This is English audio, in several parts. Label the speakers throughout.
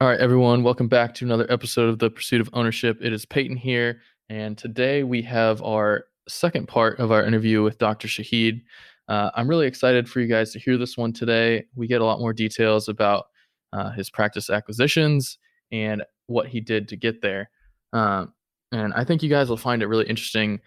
Speaker 1: All right, everyone, welcome back to another episode of The Pursuit of Ownership. It is Peyton here, and today we have our second part of our interview with Dr. Shahid. I'm really excited for you guys to hear this one today. We get a lot more details about his practice acquisitions and what he did to get there. And I think you guys will find it really interesting.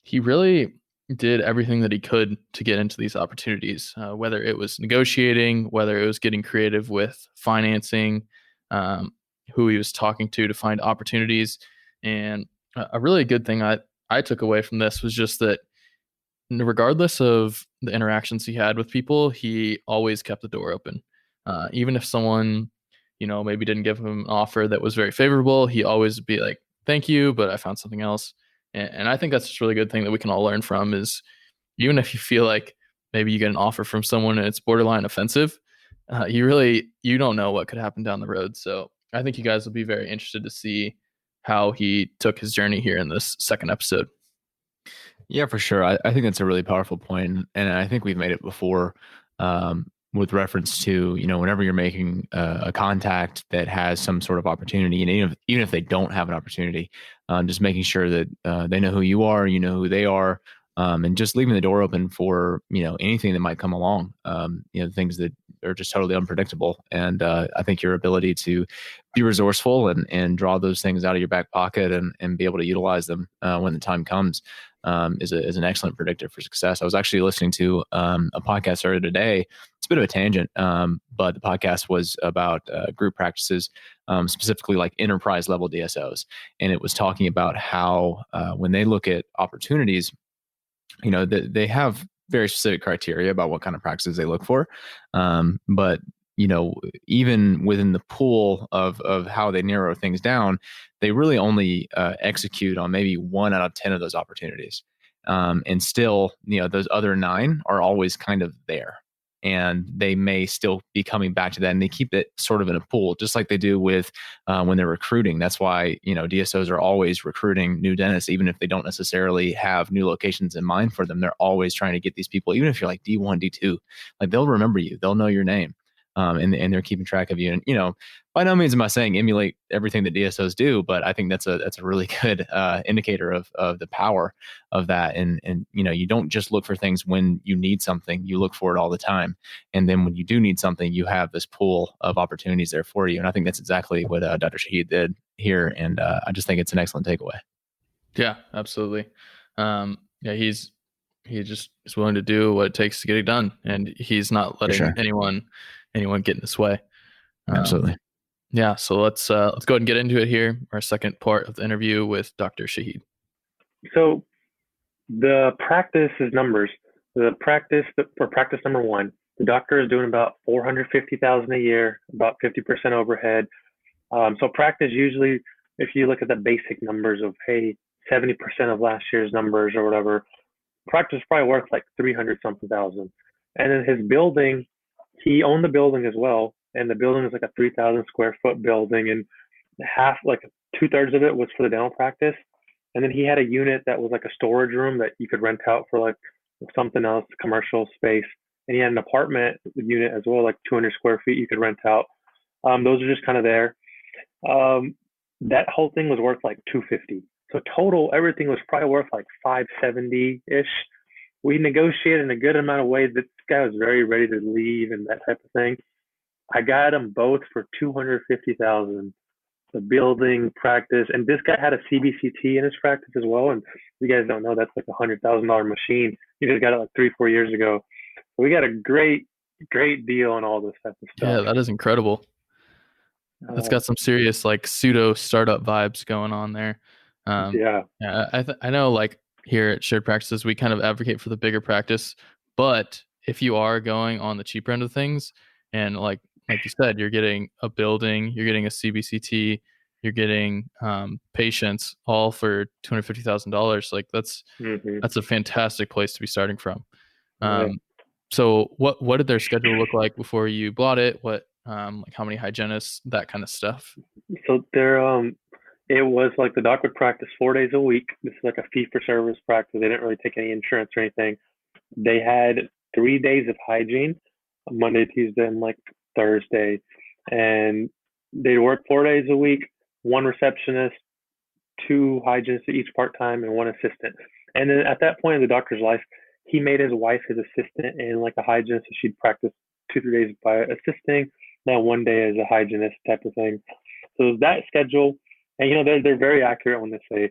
Speaker 1: He really did everything that he could to get into these opportunities, whether it was negotiating, whether it was getting creative with financing, um, who he was talking to find opportunities. And a really good thing I took away from this was just that regardless of the interactions he had with people, he always kept the door open. Even if someone, maybe didn't give him an offer that was very favorable, he always would be like, thank you, but I found something else. And I think that's just a really good thing that we can all learn from is even if you feel like maybe you get an offer from someone and it's borderline offensive, you don't know what could happen down the road. So I think you guys will be very interested to see how he took his journey here in this second episode.
Speaker 2: Yeah, for sure. I think that's a really powerful point, and I think we've made it before with reference to whenever you're making a contact that has some sort of opportunity, and even if they don't have an opportunity, just making sure that they know who you are, you know who they are, and just leaving the door open for anything that might come along. Things that are just totally unpredictable, and I think your ability to be resourceful and draw those things out of your back pocket and be able to utilize them when the time comes is an excellent predictor for success. I was actually listening to a podcast earlier today. It's a bit of a tangent, but the podcast was about group practices, specifically like enterprise level DSOs. And it was talking about how when they look at opportunities, they have very specific criteria about what kind of practices they look for. But even within the pool of how they narrow things down, they really only execute on maybe 1 out of 10 of those opportunities. And still, those other 9 are always kind of there. And they may still be coming back to that, and they keep it sort of in a pool, just like they do with when they're recruiting. That's why DSOs are always recruiting new dentists, even if they don't necessarily have new locations in mind for them. They're always trying to get these people, even if you're like D1, D2, like they'll remember you, they'll know your name, and they're keeping track of you. And by no means am I saying emulate everything that DSOs do, but I think that's a really good indicator of the power of that. And you don't just look for things when you need something; you look for it all the time. And then when you do need something, you have this pool of opportunities there for you. And I think that's exactly what Dr. Shahid did here. And I just think it's an excellent takeaway.
Speaker 1: Yeah, absolutely. Yeah, he just is willing to do what it takes to get it done, and he's not
Speaker 2: For
Speaker 1: letting
Speaker 2: sure.
Speaker 1: anyone get in his way. Um,
Speaker 2: Absolutely.
Speaker 1: yeah, so let's go ahead and get into it here. Our second part of the interview with Dr. Shahid.
Speaker 3: So the practice is numbers. The practice for practice number one, the doctor is doing about 450,000 a year, about 50% overhead. So practice usually, if you look at the basic numbers of hey, 70% of last year's numbers or whatever, practice is probably worth like 300 something thousand. And then his building, he owned the building as well, and the building was like a 3,000 square foot building, and half like 2/3 of it was for the dental practice, and then he had a unit that was like a storage room that you could rent out for like something else, commercial space. And he had an apartment unit as well, like 200 square feet you could rent out. Those are just kind of there. Um, that whole thing was worth like 250. So total, everything was probably worth like 570 ish. We negotiated in a good amount of ways. This guy was very ready to leave and that type of thing. I got them both for 250,000. The building practice, and this guy had a CBCT in his practice as well. And you guys don't know that's like $100,000 machine. He just got it like 3-4 years ago. So we got a great deal on all this type of stuff.
Speaker 1: Yeah, that is incredible. That's
Speaker 3: Uh,
Speaker 1: got some serious like pseudo startup vibes going on there.
Speaker 3: yeah,
Speaker 1: Yeah, I know like here at Shared Practices we kind of advocate for the bigger practice, but if you are going on the cheaper end of things, and like you said, you're getting a building, you're getting a CBCT, you're getting patients all for $250,000. Like
Speaker 3: hmm
Speaker 1: that's a fantastic place to be starting from.
Speaker 3: yeah.
Speaker 1: Um, so what did their schedule look like before you bought it? What like how many hygienists, that kind of stuff?
Speaker 3: So it was like the doc would practice 4 days a week. This is like a fee for service practice. They didn't really take any insurance or anything. They had 3 days of hygiene, Monday, Tuesday, and like Thursday. And They'd work 4 days a week, one receptionist, two hygienists each part time, and one assistant. And then at that point in the doctor's life, he made his wife his assistant and like a hygienist. So she'd practice 2 3 days by assisting, now one day as a hygienist type of thing. So that schedule, and they're very accurate when they say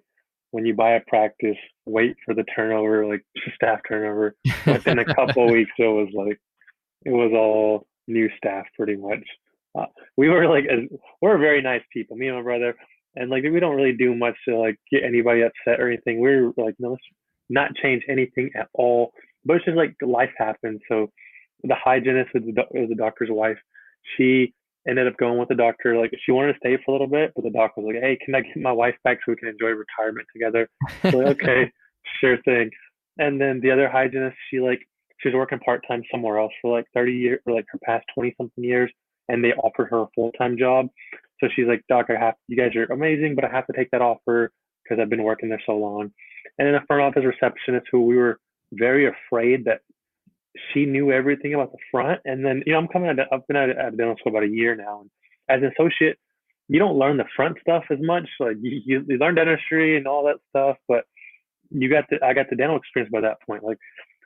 Speaker 3: when you buy a practice, wait for the turnover, like staff turnover. Within a couple of weeks, it was all new staff pretty much. Uh, we were we're very nice people, me and my brother, and like we don't really do much to like get anybody upset or anything. We're like, no, let's not change anything at all. But it's just like life happens. So the hygienist was the doctor's wife. She ended up going with the doctor. Like she wanted to stay for a little bit, but the doctor was like, "Hey, can I get my wife back so we can enjoy retirement together?" So like, okay, sure thing. And then the other hygienist, she was working part time somewhere else for like 30 years, or like her past 20 something years, and they offered her a full time job. So she's like, "Doc, you guys are amazing, but I have to take that offer because I've been working there so long." And then a front office receptionist who we were very afraid that she knew everything about the front. And then, I've been at dental school about a year now. And as an associate, you don't learn the front stuff as much. Like you learn dentistry and all that stuff, but I got the dental experience by that point. Like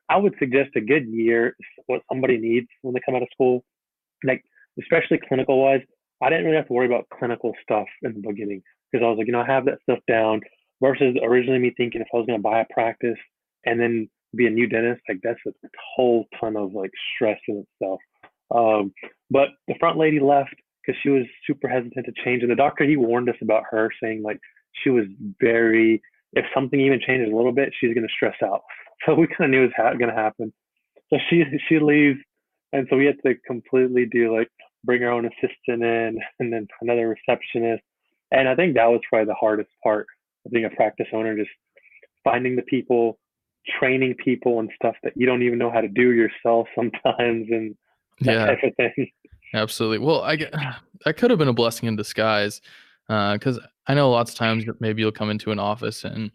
Speaker 3: I would suggest a good year is what somebody needs when they come out of school, like especially clinical wise. I didn't really have to worry about clinical stuff in the beginning because I was like, I have that stuff down. Versus originally me thinking if I was going to buy a practice and then be a new dentist, like that's a whole ton of like stress in itself. But the front lady left because she was super hesitant to change, and the doctor he warned us about her, saying like she was very, if something even changes a little bit, she's going to stress out. So we kind of knew it was going to happen. So she leaves, and so we had to completely do like bring our own assistant in, and then another receptionist. And I think that was probably the hardest part of being a practice owner, just finding the people, training people and stuff that you don't even know how to do yourself sometimes, and that
Speaker 1: Yeah,
Speaker 3: type of thing.
Speaker 1: absolutely. Well, that could have been a blessing in disguise, because I know lots of times that maybe you'll come into an office and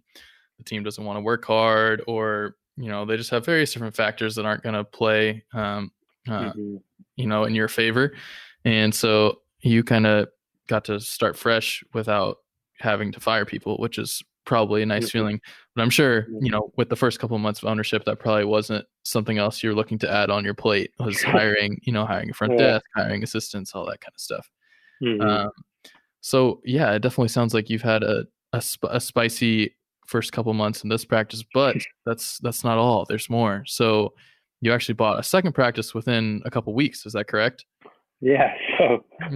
Speaker 1: the team doesn't want to work hard, or they just have various different factors that aren't going to play, uh,
Speaker 3: Mm-hmm.
Speaker 1: in your favor, and so you kind of got to start fresh without having to fire people, which is probably a nice
Speaker 3: Mm-hmm.
Speaker 1: feeling. But I'm sure,
Speaker 3: Mm-hmm.
Speaker 1: with the first couple of months of ownership, that probably wasn't something else you're looking to add on your plate, was hiring a front
Speaker 3: Yeah.
Speaker 1: desk, hiring assistants, all that kind of stuff.
Speaker 3: Mm-hmm.
Speaker 1: Um, so yeah, it definitely sounds like you've had a spicy first couple months in this practice, but that's not all. There's more. So you actually bought a second practice within a couple weeks. Is that correct?
Speaker 3: Yeah. So I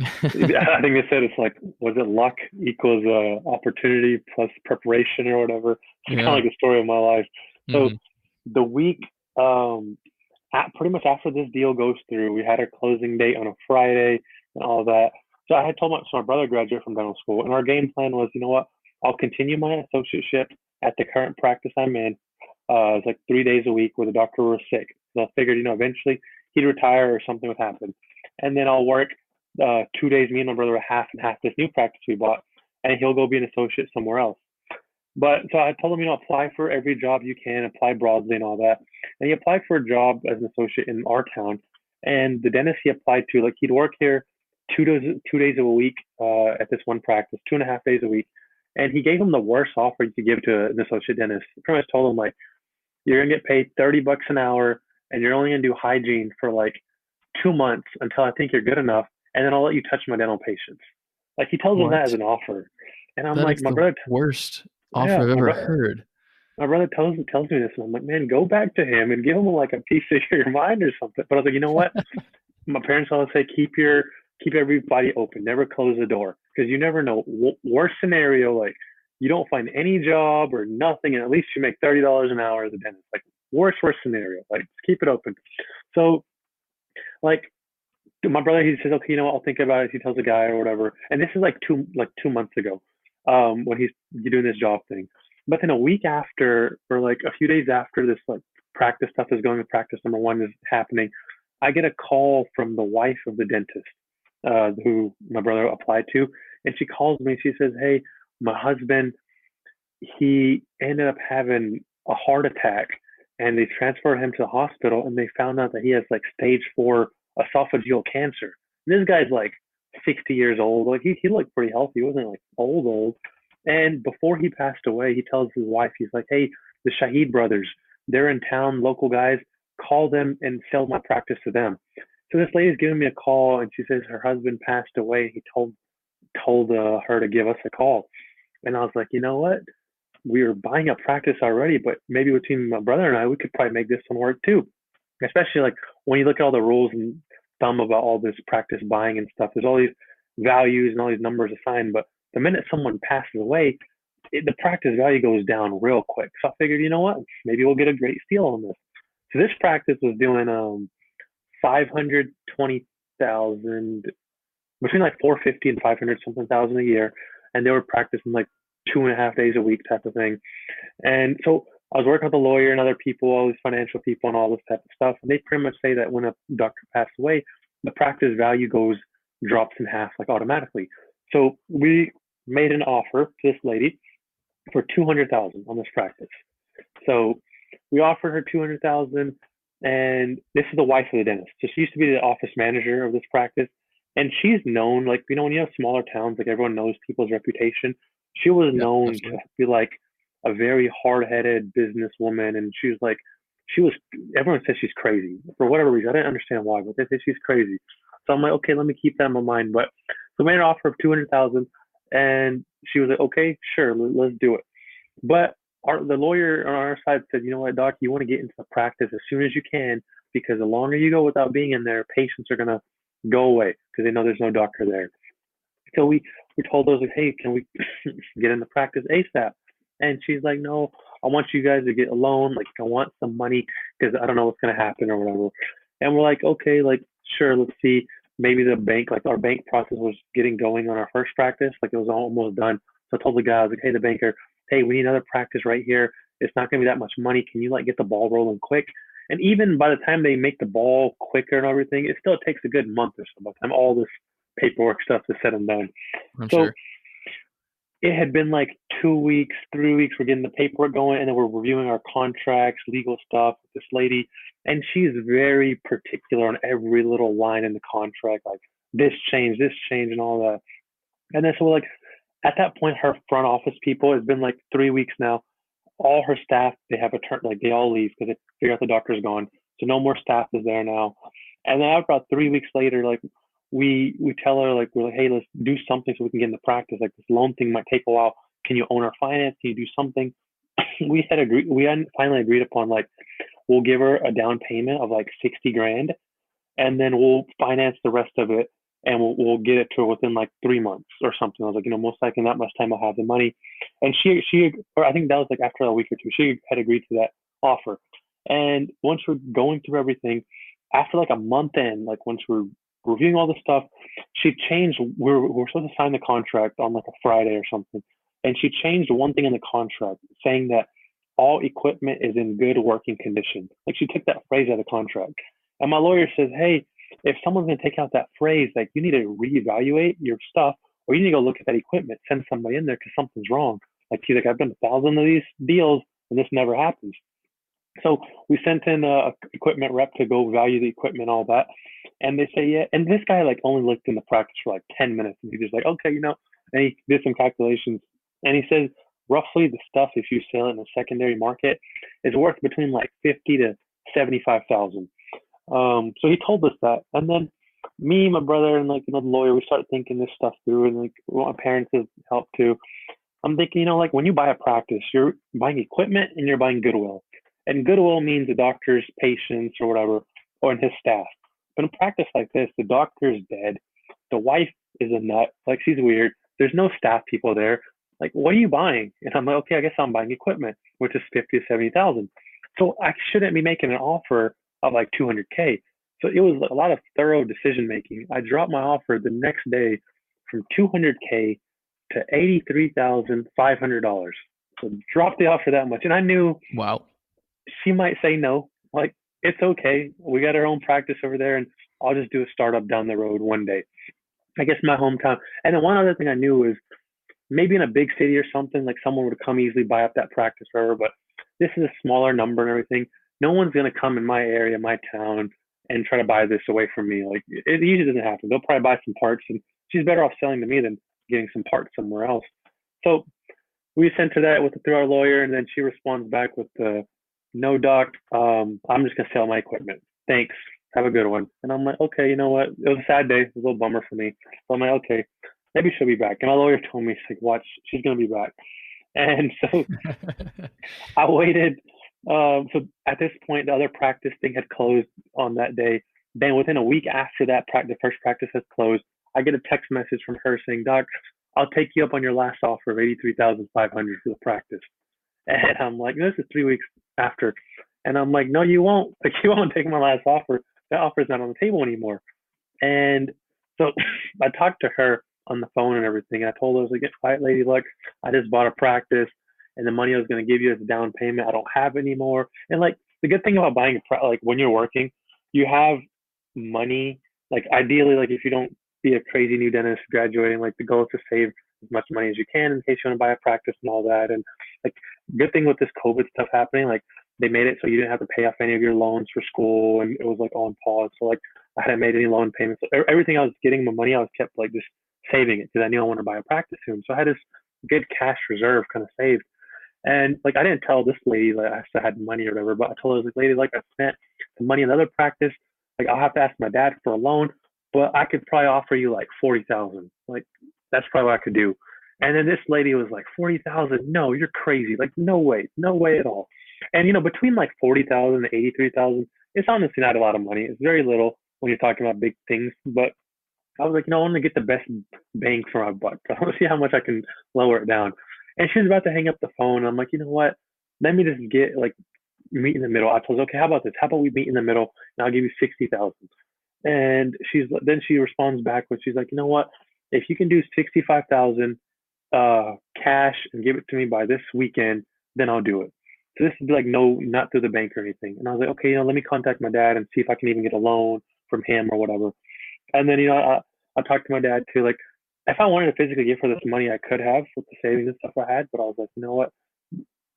Speaker 3: think they said it's like, was it luck equals opportunity plus preparation or whatever? It's kind of
Speaker 1: Yeah.
Speaker 3: like the story of my life. So
Speaker 1: Hmm.
Speaker 3: the week, pretty much after this deal goes through, we had our closing date on a Friday and all that. So I had told my brother graduated from dental school, and our game plan was, you know what, I'll continue my associateship at the current practice I'm in. It's like 3 days a week where the doctor was sick. So I figured, eventually he'd retire or something would happen. And then I'll work 2 days, me and my brother, half and half this new practice we bought, and he'll go be an associate somewhere else. But so I told him, apply for every job you can, apply broadly and all that. And he applied for a job as an associate in our town. And the dentist he applied to, like he'd work here 2 days a week at this one practice, 2.5 days a week. And he gave him the worst offer you could give to an associate dentist. He pretty much told him like, you're gonna get paid $30 an hour, and you're only gonna do hygiene for like 2 months until I think you're good enough, and then I'll let you touch my dental patients. Like he tells him that as
Speaker 1: What?
Speaker 3: an offer, and I'm
Speaker 1: That
Speaker 3: like,
Speaker 1: is the worst offer
Speaker 3: yeah,
Speaker 1: I've ever heard.
Speaker 3: my brother tells me this, and I'm like, man, go back to him and give him like a piece of your mind or something. But I was like, you know what? My parents always say, keep everybody open, never close the door, because you never know. Worst scenario, like you don't find any job or nothing, and at least you make $30 an hour as a dentist. Like worst scenario, like just keep it open. So like my brother, he says, okay, I'll think about it. He tells a guy or whatever, and this is like 2 months ago, when he's doing this job thing. But then a week after, or like a few days after this, like practice stuff is going, practice number one is happening, I get a call from the wife of the dentist, who my brother applied to, and she calls me. She says, "Hey, my husband, he ended up having a heart attack, and they transferred him to the hospital, and they found out that he has like stage 4 esophageal cancer." And this guy's like 60 years old. Like he looked pretty healthy. He wasn't like old. And before he passed away, he tells his wife, he's like, "Hey, the Shahid brothers, they're in town, local guys. Call them and sell my practice to them." So this lady's giving me a call, and she says her husband passed away. He told her to give us a call, and I was like, you know what? We were buying a practice already, but maybe between my brother and I, we could probably make this one work too. Especially like when you look at all the rules and thumb about all this practice buying and stuff, there's all these values and all these numbers assigned. But the minute someone passes away, the practice value goes down real quick. So I figured, you know what? Maybe we'll get a great steal on this. So this practice was doing 520,000, between like 450 and 500 something thousand a year, and they were practicing like 2.5 days a week type of thing. And so I was working with a lawyer and other people, all these financial people and all this type of stuff. And they pretty much say that when a doctor passes away, the practice value drops in half like automatically. So we made an offer to this lady for 200,000 on this practice. So we offered her 200,000, and this is the wife of the dentist. So she used to be the office manager of this practice, and she's known, like, when you have smaller towns, like everyone knows people's reputation. She was
Speaker 1: Yeah,
Speaker 3: known to
Speaker 1: absolutely.
Speaker 3: be like a very hard-headed businesswoman, and she was. Everyone says she's crazy for whatever reason. I didn't understand why, but they say she's crazy. So I'm like, okay, let me keep that in my mind. But so we made an offer of 200,000, and she was like, okay, sure, let's do it. But the lawyer on our side said, you know what, doc, you want to get into the practice as soon as you can, because the longer you go without being in there, patients are gonna go away because they know there's no doctor there. So we told her, like, hey, can we get into practice ASAP? And she's like, no, I want you guys to get a loan. Like, I want some money because I don't know what's gonna happen or whatever. And we're like, okay, like, sure, let's see. Maybe the bank, like our bank process was getting going on our first practice, like it was almost done. So I told the guy, I was like, hey, the banker, hey, we need another practice right here. It's not gonna be that much money. Can you like get the ball rolling quick? And even by the time they make the ball quicker and everything, it still takes a good month or so by the time all this paperwork stuff is said and done.
Speaker 1: I'm
Speaker 3: So
Speaker 1: sure.
Speaker 3: it had been like 2 weeks, 3 weeks. We're getting the paperwork going, and then we're reviewing our contracts, legal stuff with this lady. And she's very particular on every little line in the contract, like this change, and all that. And then so like at that point, her front office people, it's been like 3 weeks now. All her staff, they have a turn, like they all leave because they figure out the doctor's gone. So no more staff is there now. And then about 3 weeks later, like we tell her, like, we're like, hey, let's do something so we can get into practice. Like this loan thing might take a while. Can you own our finance? Can you do something? We had finally agreed upon, like, we'll give her a down payment of like 60 grand, and then we'll finance the rest of it, and we'll get it to her within like 3 months or something. I was like, most likely not much time I'll have the money. And or I think that was like after a week or two, she had agreed to that offer. And once we're going through everything, after like a month in, like once we're reviewing all the stuff, she changed. We're supposed to sign the contract on like a Friday or something, and she changed one thing in the contract, saying that all equipment is in good working condition. Like she took that phrase out of the contract. And my lawyer says, hey, if someone's going to take out that phrase, like you need to reevaluate your stuff, or you need to go look at that equipment, send somebody in there because something's wrong. Like he's like, I've done 1,000 of these deals and this never happens. So we sent in a equipment rep to go value the equipment, all that. And they say, yeah. And this guy like only looked in the practice for like 10 minutes. And he's just like, okay, and he did some calculations. And he says, roughly the stuff, if you sell it in the secondary market, is worth between like 50 to 75,000. So he told us that. And then me, my brother, and like another lawyer, we started thinking this stuff through, and like my parents have helped too. I'm thinking, like when you buy a practice, you're buying equipment and you're buying goodwill. And goodwill means the doctor's patients or whatever, or in his staff. But in practice like this, the doctor is dead. The wife is a nut. Like she's weird. There's no staff people there. Like, what are you buying? And I'm like, okay, I guess I'm buying equipment, which is 50 to 70,000. So I shouldn't be making an offer of like 200K. So it was a lot of thorough decision making. I dropped my offer the next day from 200K to $83,500. So drop the offer that much. And I knew
Speaker 1: Wow.
Speaker 3: she might say no. Like, it's okay. We got our own practice over there, and I'll just do a startup down the road one day. I guess my hometown. And then one other thing I knew was maybe in a big city or something, like someone would come easily buy up that practice forever. But this is a smaller number and everything. No one's going to come in my area, my town, and try to buy this away from me. Like, it usually doesn't happen. They'll probably buy some parts and she's better off selling to me than getting some parts somewhere else. So we sent her that through our lawyer, and then she responds back with the, no, doc, I'm just gonna sell my equipment. Thanks. Have a good one. And I'm like, okay, you know what? It was a sad day. It was a little bummer for me. So I'm like, okay, maybe she'll be back. And my lawyer told me, she's like, watch, she's gonna be back. And so I waited. So at this point, the other practice thing had closed on that day. Then within a week after that, the first practice has closed. I get a text message from her saying, "Doc, I'll take you up on your last offer of 83,500 for the practice." And I'm like, this is 3 weeks after. And I'm like, no, you won't. Like, you won't take my last offer. That offer's not on the table anymore. And so I talked to her on the phone and everything. And I told her, I was like, quiet lady, look, I just bought a practice, and the money I was going to give you as a down payment, I don't have anymore. And like, the good thing about buying like when you're working, you have money. Like, ideally, like, if you don't be a crazy new dentist graduating, like, the goal is to save as much money as you can in case you want to buy a practice and all that. And like, good thing with this COVID stuff happening, like, they made it so you didn't have to pay off any of your loans for school, and it was like on pause. So like, I hadn't made any loan payments. So everything I was getting, the money I was kept like just saving it because I knew I wanted to buy a practice soon. So I had this good cash reserve kind of saved. And like, I didn't tell this lady that I still had money or whatever, but I told her, I was like, lady, like, I spent the money in another practice. Like, I'll have to ask my dad for a loan, but I could probably offer you like 40,000. Like, that's probably what I could do. And then this lady was like, 40,000? No, you're crazy. Like, no way at all. And between like 40,000 and 83,000, it's honestly not a lot of money. It's very little when you're talking about big things. But I was like, I want to get the best bang for my buck. I want to see how much I can lower it down. And she was about to hang up the phone. I'm like, you know what? Let me just get like meet in the middle. I told her, okay, how about this? How about we meet in the middle, and I'll give you 60,000. And she responds back with, she's like, you know what? If you can do 65,000 cash and give it to me by this weekend, then I'll do it. So this is like, no, not through the bank or anything. And I was like, okay, let me contact my dad and see if I can even get a loan from him or whatever. And then, I talked to my dad too. Like, if I wanted to physically give her this money, I could have with the savings and stuff I had. But I was like, you know what?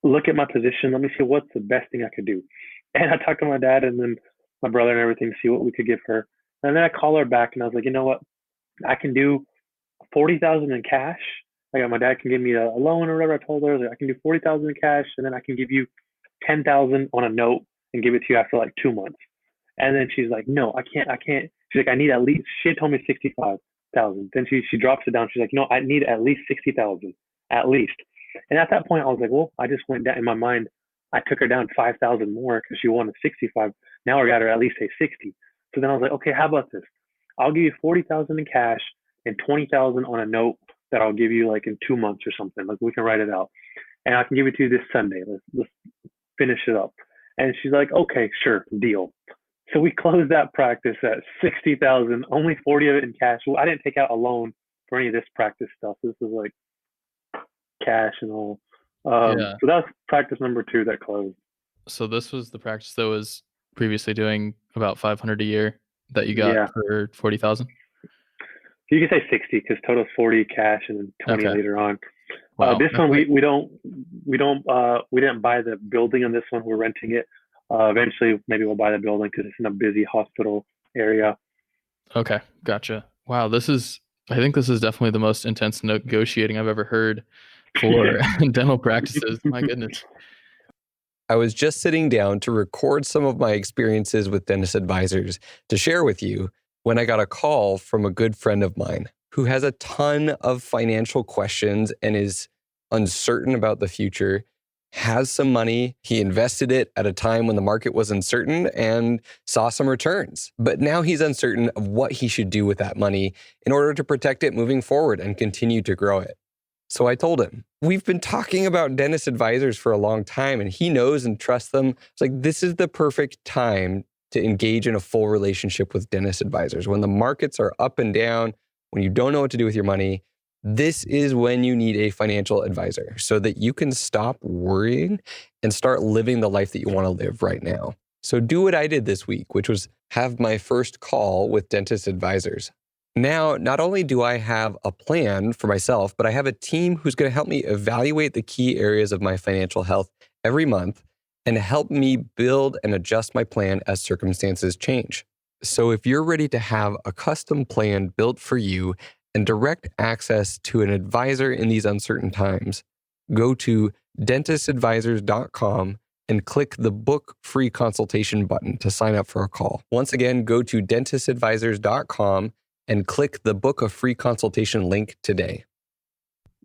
Speaker 3: Look at my position. Let me see what's the best thing I could do. And I talked to my dad and then my brother and everything, see what we could give her. And then I call her back and I was like, you know what? I can do 40,000 in cash. Like, my dad can give me a loan or whatever. I told her, I was like, I can do 40,000 in cash, and then I can give you 10,000 on a note and give it to you after like 2 months. And then she's like, no, I can't. She's like, I need at least. She had told me 65,000. Then she drops it down. She's like, no, I need at least 60,000, at least. And at that point, I was like, well, I just went down in my mind. I took her down 5,000 more because she wanted 65. Now I got her at least say 60. So then I was like, okay, how about this? I'll give you 40,000 in cash and 20,000 on a note that I'll give you like in 2 months or something. Like, we can write it out, and I can give it to you this Sunday. Let's finish it up. And she's like, okay, sure, deal. So we closed that practice at 60,000, only 40 of it in cash. Well, I didn't take out a loan for any of this practice stuff. This was like cash and all.
Speaker 1: Yeah.
Speaker 3: So that's practice number 2 that closed.
Speaker 1: So this was the practice that was previously doing about 500 a year that you got for 40,000.
Speaker 3: You can say 60 because total's 40 cash and then 20 later on.
Speaker 1: Wow.
Speaker 3: This one we didn't buy the building on this one. We're renting it. Eventually, maybe we'll buy the building because it's in a busy hospital area.
Speaker 1: Okay, gotcha. Wow, I think this is definitely the most intense negotiating I've ever heard for dental practices. My goodness.
Speaker 4: I was just sitting down to record some of my experiences with dentist advisors to share with you when I got a call from a good friend of mine who has a ton of financial questions and is uncertain about the future, has some money. He invested it at a time when the market was uncertain and saw some returns. But now he's uncertain of what he should do with that money in order to protect it moving forward and continue to grow it. So I told him, we've been talking about dentist advisors for a long time, and he knows and trusts them. It's like, this is the perfect time to engage in a full relationship with dentist advisors. When the markets are up and down, when you don't know what to do with your money, this is when you need a financial advisor so that you can stop worrying and start living the life that you want to live right now. So do what I did this week, which was have my first call with dentist advisors. Now, not only do I have a plan for myself, but I have a team who's going to help me evaluate the key areas of my financial health every month and help me build and adjust my plan as circumstances change. So if you're ready to have a custom plan built for you and direct access to an advisor in these uncertain times, go to dentistadvisors.com and click the book free consultation button to sign up for a call. Once again, go to dentistadvisors.com and click the book a free consultation link today.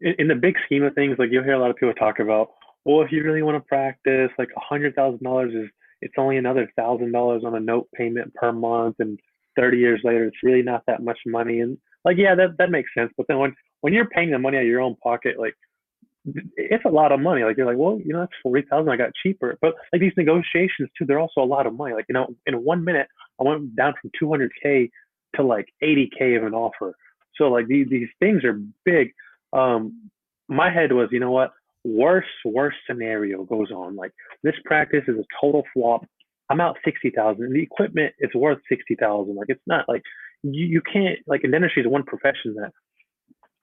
Speaker 3: In the big scheme of things, like you'll hear a lot of people talk about, well, if you really want to practice, like $100,000 it's only another $1,000 on a note payment per month, and 30 years later, it's really not that much money. And like, yeah, that makes sense. But then when you're paying the money out of your own pocket, like it's a lot of money. Like you're like, well, that's 40,000. I got cheaper. But like these negotiations too, they're also a lot of money. Like in 1 minute, I went down from 200K to like 80K of an offer. So like these things are big. My head was, you know what? Worst scenario goes on. Like this practice is a total flop. I'm out 60,000, and the equipment is worth 60,000. Like it's not like you can't, like in dentistry is one profession that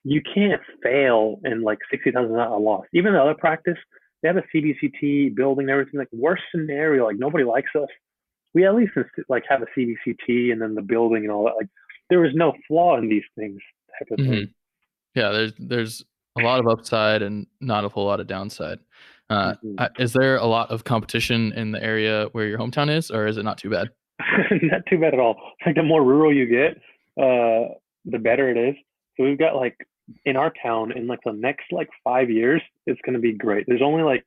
Speaker 3: you can't fail, and like 60,000 is not a loss. Even the other practice, they have a CBCT building and everything. Like worst scenario, like nobody likes us. We at least like have a CBCT and then the building and all that. Like there was no flaw in these things type of thing.
Speaker 1: Yeah, there's a lot of upside and not a whole lot of downside. Is there a lot of competition in the area where your hometown is, or is it not too bad?
Speaker 3: Not too bad at all. Like the more rural you get, the better it is. So we've got like in our town in like the next like 5 years, it's going to be great. There's only like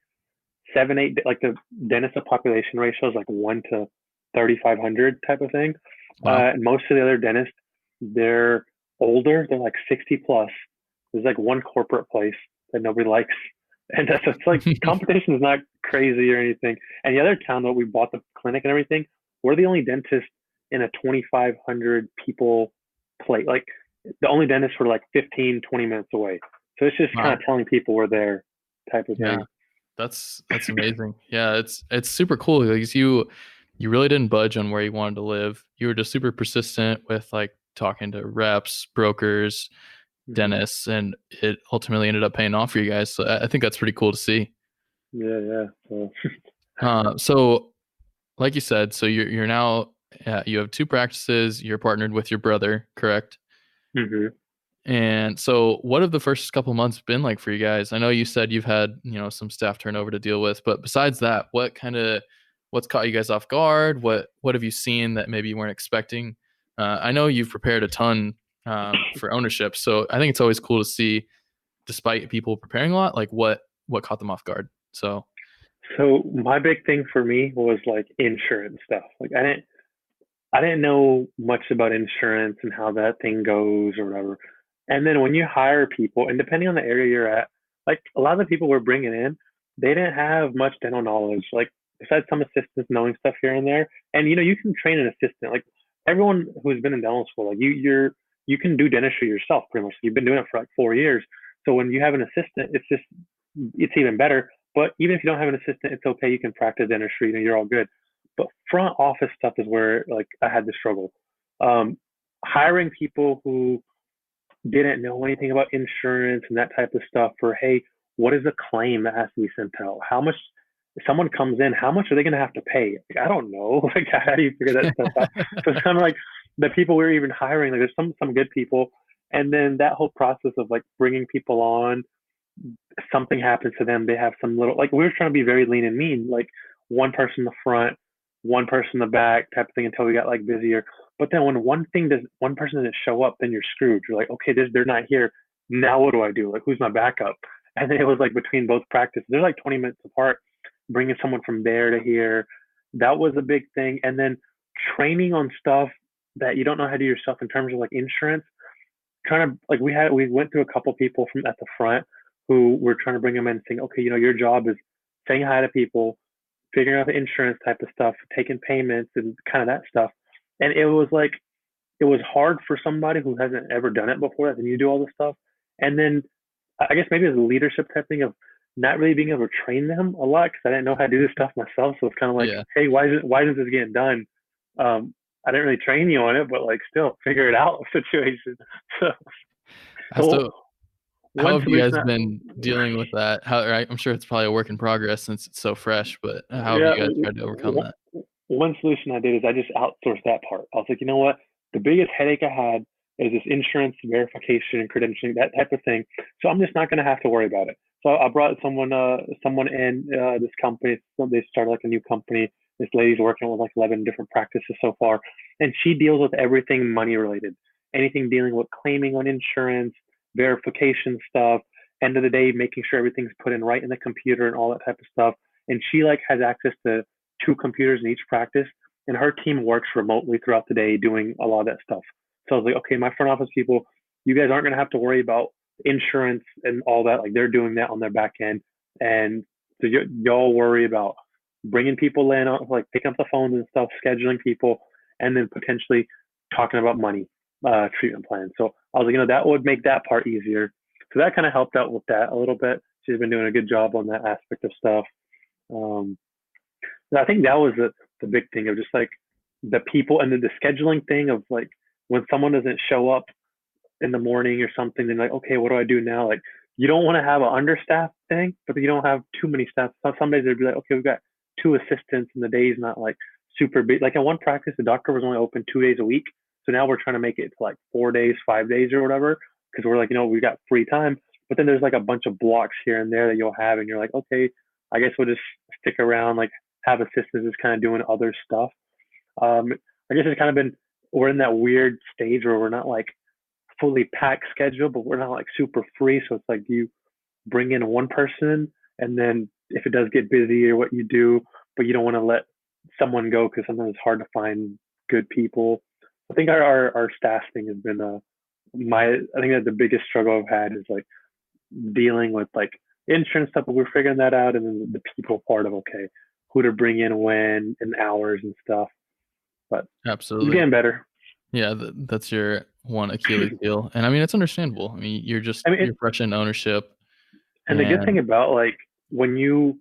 Speaker 3: 7, 8, like the dentist to population ratio is like 1 to 3,500 type of thing.
Speaker 1: Wow.
Speaker 3: And most of the other dentists, they're older. They're like 60 plus. There's like one corporate place that nobody likes. And it's like competition is not crazy or anything. And the other town that we bought the clinic and everything, we're the only dentist in a 2,500 people place. Like the only dentist for like 15, 20 minutes away. So it's just kind of telling people we're there type of thing.
Speaker 1: That's amazing. Yeah, it's super cool because you really didn't budge on where you wanted to live. You were just super persistent with like talking to reps, brokers, dentists, and it ultimately ended up paying off for you guys. So I think that's pretty cool to see.
Speaker 3: Yeah.
Speaker 1: So like you said, so you're now you have 2 practices. You're partnered with your brother, correct?
Speaker 3: Mm-hmm.
Speaker 1: And so what have the first couple months been like for you guys? I know you said you've had, some staff turnover to deal with, but besides that, what's caught you guys off guard? What have you seen that maybe you weren't expecting? I know you've prepared a ton for ownership, so I think it's always cool to see, despite people preparing a lot, like what caught them off guard. So
Speaker 3: my big thing for me was like insurance stuff. Like I didn't know much about insurance and how that thing goes or whatever. And then when you hire people, and depending on the area you're at, like a lot of the people we're bringing in, they didn't have much dental knowledge. Like besides some assistants knowing stuff here and there, and you can train an assistant. Like everyone who's been in dental school, like you can do dentistry yourself pretty much. You've been doing it for like 4 years. So when you have an assistant, it's even better. But even if you don't have an assistant, it's okay. You can practice dentistry. You're all good. But front office stuff is where like I had to struggle. Hiring people who didn't know anything about insurance and that type of stuff for, hey, what is a claim that has to be sent out? How much, if someone comes in, how much are they going to have to pay? Like, I don't know. Like, how do you figure that stuff out? So it's kind of like the people we're even hiring, like there's some good people. And then that whole process of like bringing people on, something happens to them. They have some little, like we were trying to be very lean and mean, like one person in the front, one person in the back type of thing until we got like busier. But then when one person doesn't show up, then you're screwed. You're like, okay, they're not here. Now what do I do? Like, who's my backup? And then it was like between both practices, they're like 20 minutes apart, bringing someone from there to here. That was a big thing. And then training on stuff that you don't know how to do yourself in terms of like insurance. Trying to like we went through a couple people from at the front who were trying to bring them in, saying, okay, your job is saying hi to people, figuring out the insurance type of stuff, taking payments and kind of that stuff. And it was hard for somebody who hasn't ever done it before, and you do all this stuff. And then I guess maybe it's a leadership type thing of not really being able to train them a lot because I didn't know how to do this stuff myself. So it's kind of like, hey, why isn't this getting done? I didn't really train you on it, but like still figure it out situation. So
Speaker 1: how have you guys been dealing with that? I'm sure it's probably a work in progress since it's so fresh, but how have you guys tried to overcome that?
Speaker 3: One solution I did is I just outsourced that part. I was like, you know what? The biggest headache I had is this insurance verification and credentialing, that type of thing. So I'm just not going to have to worry about it. So I brought someone in this company. So they started like a new company. This lady's working with like 11 different practices so far, and she deals with everything money related, anything dealing with claiming on insurance, verification stuff. End of the day, making sure everything's put in right in the computer and all that type of stuff. And she like has access to 2 computers in each practice, and her team works remotely throughout the day doing a lot of that stuff. So I was like, okay, my front office people, you guys aren't going to have to worry about insurance and all that. Like they're doing that on their back end. And so y'all worry about bringing people in, like picking up the phones and stuff, scheduling people, and then potentially talking about money, treatment plans. So I was like, that would make that part easier. So that kind of helped out with that a little bit. She's been doing a good job on that aspect of stuff. I think that was the big thing of just like the people and the scheduling thing of like when someone doesn't show up in the morning or something, then like, okay, what do I do now? Like you don't want to have an understaffed thing, but you don't have too many staff. Some days they'd be like, okay, we've got 2 assistants and the day's not like super big. Like in one practice, the doctor was only open 2 days a week. So now we're trying to make it to like 4 days, 5 days or whatever. Cause we're like, we got free time, but then there's like a bunch of blocks here and there that you'll have. And you're like, okay, I guess we'll just stick around, like have assistants just kind of doing other stuff. I guess it's kind of been, we're in that weird stage where we're not like fully packed schedule, but we're not like super free. So it's like you bring in one person and then if it does get busy or what you do, but you don't want to let someone go because sometimes it's hard to find good people. I think our staffing has been I think that the biggest struggle I've had is like dealing with like insurance stuff, but we're figuring that out. And then the people part of, okay, who to bring in when and hours and stuff. But
Speaker 1: Absolutely.
Speaker 3: it's getting better.
Speaker 1: Yeah, that's your one Achilles heel. And I mean, it's understandable. I mean, you're fresh in ownership.
Speaker 3: And the good thing about like when you,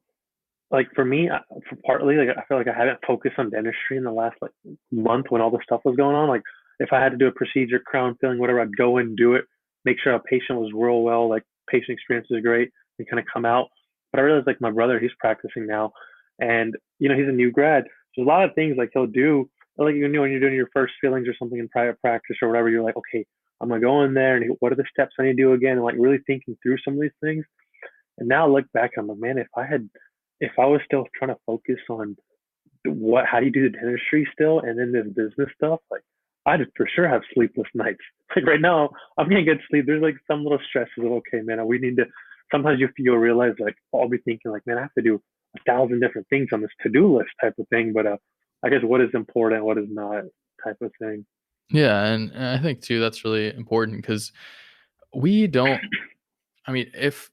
Speaker 3: like for me, for partly, like I feel like I haven't focused on dentistry in the last like month when all the stuff was going on. Like if I had to do a procedure, crown filling, whatever, I'd go and do it, make sure a patient was real well, like patient experience is great, and kind of come out. But I realized like my brother, he's practicing now, and he's a new grad. So a lot of things like he'll do, like when you're doing your first fillings or something in private practice or whatever, you're like, okay, I'm gonna go in there and what are the steps I need to do again, and like really thinking through some of these things. And now I look back, I'm like, man, if I was still trying to focus on how do you do the dentistry still, and then this business stuff, like I'd for sure have sleepless nights. Like right now, I'm getting good sleep. There's like some little stresses of, okay, man, we need to. Sometimes you'll realize like I'll be thinking like, man, I have to do 1,000 different things on this to-do list type of thing. But I guess what is important, what is not type of thing.
Speaker 1: Yeah, and I think too that's really important because we don't. I mean, if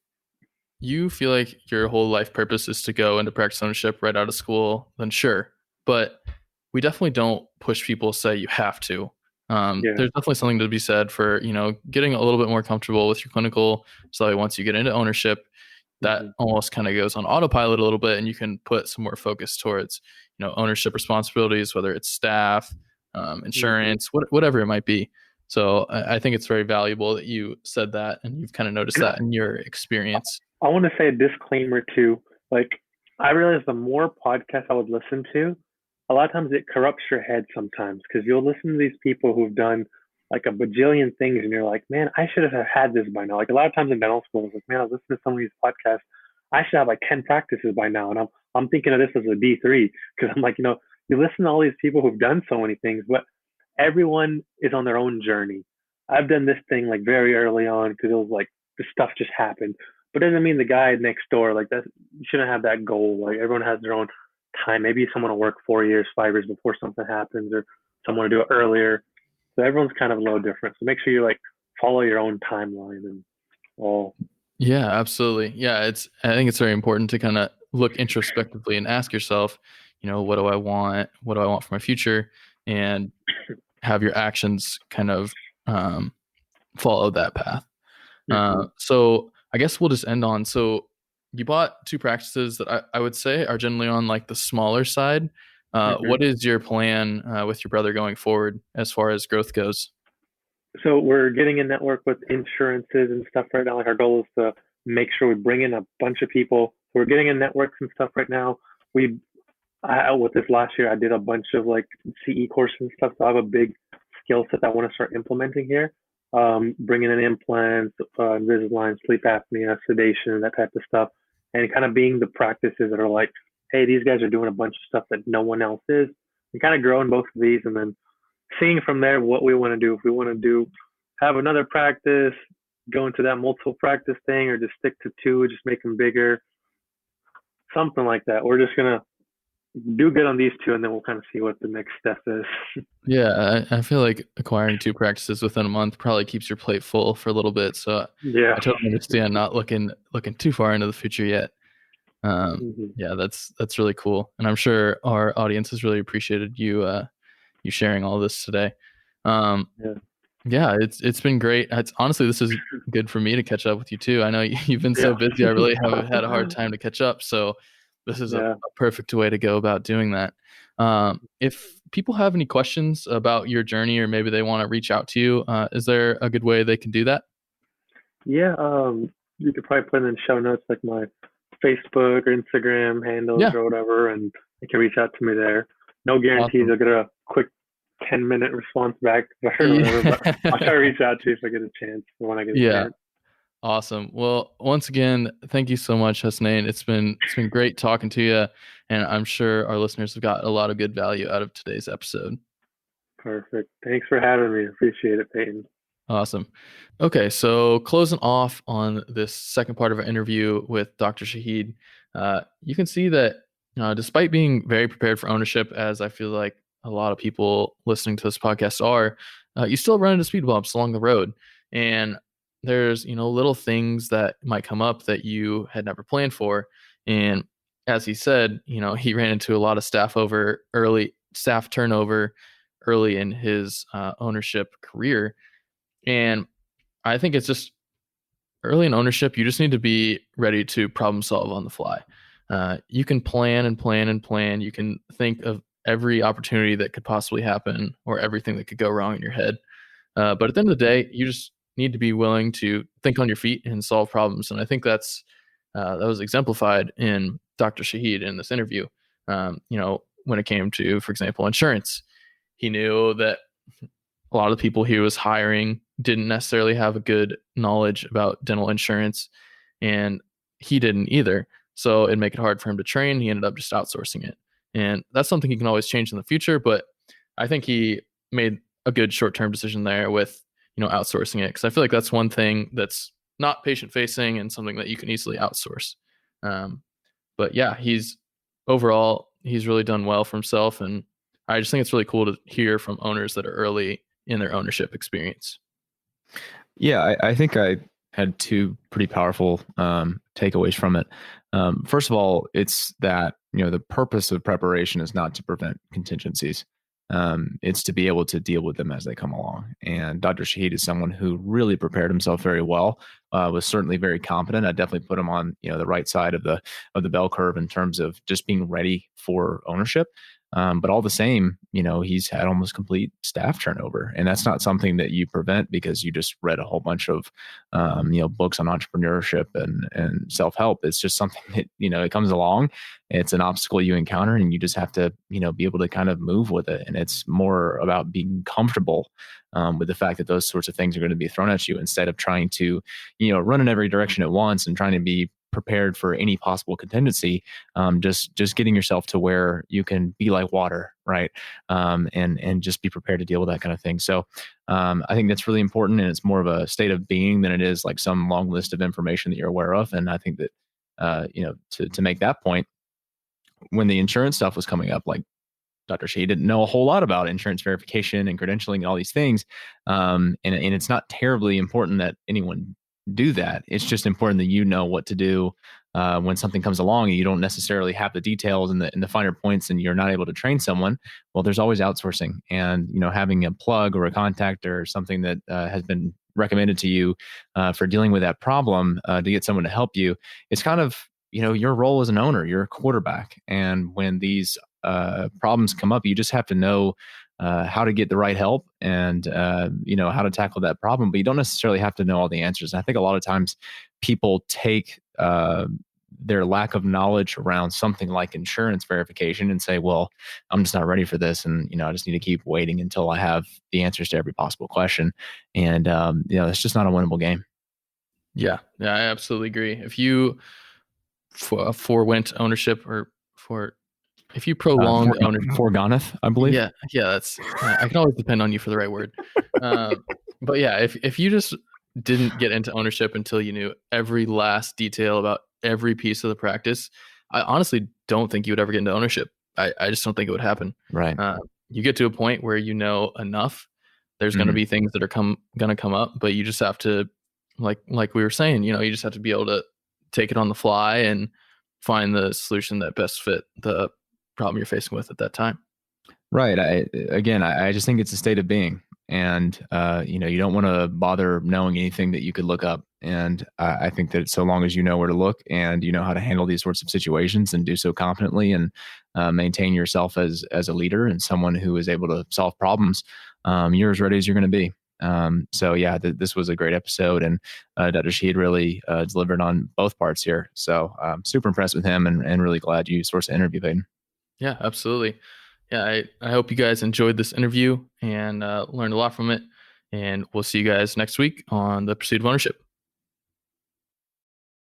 Speaker 1: you feel like your whole life purpose is to go into practice ownership right out of school, then sure. But we definitely don't push people to say you have to. There's definitely something to be said for, getting a little bit more comfortable with your clinical. So once you get into ownership, that almost kind of goes on autopilot a little bit, and you can put some more focus towards, ownership responsibilities, whether it's staff, insurance, whatever it might be. So I think it's very valuable that you said that, and you've kind of noticed that in your experience.
Speaker 3: I want to say a disclaimer too. Like I realize the more podcasts I would listen to, a lot of times it corrupts your head sometimes because you'll listen to these people who've done like a bajillion things and you're like, man, I should have had this by now. Like a lot of times in dental school, I was like, man, I was listening to some of these podcasts. I should have like 10 practices by now. And I'm thinking of this as a D3 because I'm like, you listen to all these people who've done so many things, but everyone is on their own journey. I've done this thing like very early on because it was like the stuff just happened. But it doesn't mean the guy next door, like that, you shouldn't have that goal. Like everyone has their own time. Maybe someone will work 4 years, 5 years before something happens, or someone will do it earlier. So everyone's kind of a little different. So make sure you like follow your own timeline and all.
Speaker 1: Yeah, absolutely. Yeah, I think it's very important to kind of look introspectively and ask yourself, what do I want? What do I want for my future? And have your actions kind of follow that path. So I guess we'll just end on, so you bought 2 practices that I would say are generally on like the smaller side. What is your plan with your brother going forward as far as growth goes?
Speaker 3: So we're getting a network with insurances and stuff right now. Like our goal is to make sure we bring in a bunch of people. So we're getting in networks and stuff right now. With this last year, I did a bunch of like CE courses and stuff. So I have a big skill set that I want to start implementing here. Bringing in implants, Invisalign, sleep apnea, sedation, that type of stuff, and kind of being the practices that are like, hey, these guys are doing a bunch of stuff that no one else is, and kind of growing both of these, and then seeing from there what we want to do. If we want to have another practice, go into that multiple practice thing, or just stick to two, just make them bigger, something like that. We're just gonna do good on these two, and then we'll kind of see what the next step is.
Speaker 1: Yeah, I feel like acquiring 2 practices within a month probably keeps your plate full for a little bit. So
Speaker 3: Yeah.
Speaker 1: I totally understand not looking too far into the future yet. Yeah, that's really cool, and I'm sure our audience has really appreciated you sharing all this today.
Speaker 3: Yeah.
Speaker 1: Yeah, it's been great. It's honestly, this is good for me to catch up with you too. I know you've been so busy. I really have had a hard time to catch up. So this is a perfect way to go about doing that. If people have any questions about your journey, or maybe they want to reach out to you, is there a good way they can do that?
Speaker 3: Yeah, you could probably put in the show notes like my Facebook or Instagram handles
Speaker 1: Yeah.
Speaker 3: or whatever, and you can reach out to me there. No guarantees
Speaker 1: Awesome.
Speaker 3: I'll get a quick 10-minute response back or whatever, but I'll try to reach out to you if I get a chance, or when I get a chance.
Speaker 1: Awesome. Well, once again, thank you so much, Husnain. It's been great talking to you, and I'm sure our listeners have got a lot of good value out of today's episode.
Speaker 3: Perfect. Thanks for having me. Appreciate it, Peyton.
Speaker 1: Awesome. Okay, so closing off on this second part of our interview with Dr. Shahid, you can see that despite being very prepared for ownership, as I feel like a lot of people listening to this podcast are, you still run into speed bumps along the road. And there's, little things that might come up that you had never planned for. And as he said, he ran into a lot of staff turnover early in his ownership career. And I think it's just early in ownership, you just need to be ready to problem solve on the fly. You can plan and plan and plan. You can think of every opportunity that could possibly happen or everything that could go wrong in your head. But at the end of the day, you just need to be willing to think on your feet and solve problems. And I think that was exemplified in Dr. Shahid in this interview. When it came to, for example, insurance, he knew that a lot of the people he was hiring didn't necessarily have a good knowledge about dental insurance, and he didn't either. So it'd make it hard for him to train. He ended up just outsourcing it. And that's something he can always change in the future. But I think he made a good short-term decision there with, outsourcing it. Because I feel like that's one thing that's not patient-facing and something that you can easily outsource. But yeah, he's really done well for himself. And I just think it's really cool to hear from owners that are early in their ownership experience.
Speaker 2: Yeah, I think I had 2 pretty powerful takeaways from it. First of all, it's that, the purpose of preparation is not to prevent contingencies. It's to be able to deal with them as they come along. And Dr. Shahid is someone who really prepared himself very well, was certainly very competent. I definitely put him on, the right side of the bell curve in terms of just being ready for ownership. But all the same, he's had almost complete staff turnover, and that's not something that you prevent because you just read a whole bunch of, books on entrepreneurship and self-help. It's just something that, it comes along. It's an obstacle you encounter, and you just have to, be able to kind of move with it. And it's more about being comfortable with the fact that those sorts of things are going to be thrown at you instead of trying to, run in every direction at once and trying to be prepared for any possible contingency. Just getting yourself to where you can be like water, right? And just be prepared to deal with that kind of thing. So I think that's really important, and it's more of a state of being than it is like some long list of information that you're aware of. And I think that to make that point, when the insurance stuff was coming up, like Dr. Shea didn't know a whole lot about insurance verification and credentialing and all these things. And it's not terribly important that anyone do that. It's just important that you know what to do when something comes along and you don't necessarily have the details and the finer points, and you're not able to train someone. Well, there's always outsourcing, and having a plug or a contact or something that has been recommended to you for dealing with that problem to get someone to help you. It's kind of your role as an owner. You're a quarterback, and when these problems come up, you just have to know how to get the right help and how to tackle that problem, but you don't necessarily have to know all the answers. And I think a lot of times people take their lack of knowledge around something like insurance verification and say, well, I'm just not ready for this. And, I just need to keep waiting until I have the answers to every possible question. And, it's just not a winnable game.
Speaker 1: Yeah, I absolutely agree. If you forewent ownership if you prolonged ownership,
Speaker 2: foregoneth, I believe.
Speaker 1: Yeah, that's I can always depend on you for the right word. But yeah, if you just didn't get into ownership until you knew every last detail about every piece of the practice, I honestly don't think you would ever get into ownership. I just don't think it would happen.
Speaker 2: Right.
Speaker 1: You get to a point where you know enough. There's going to be things that are going to come up, but you just have to, like we were saying, you just have to be able to take it on the fly and find the solution that best fit the problem you're facing with at that time.
Speaker 2: Right. I just think it's a state of being, and you don't want to bother knowing anything that you could look up. And I think that so long as you know where to look and you know how to handle these sorts of situations and do so confidently and maintain yourself as a leader and someone who is able to solve problems, you're as ready as you're going to be. So yeah, this was a great episode, and Dr. Shahid really delivered on both parts here. So I'm super impressed with him, and really glad you sourced the interview, Peyton.
Speaker 1: Yeah, absolutely. Yeah, I hope you guys enjoyed this interview and learned a lot from it. And we'll see you guys next week on the Pursuit of Ownership.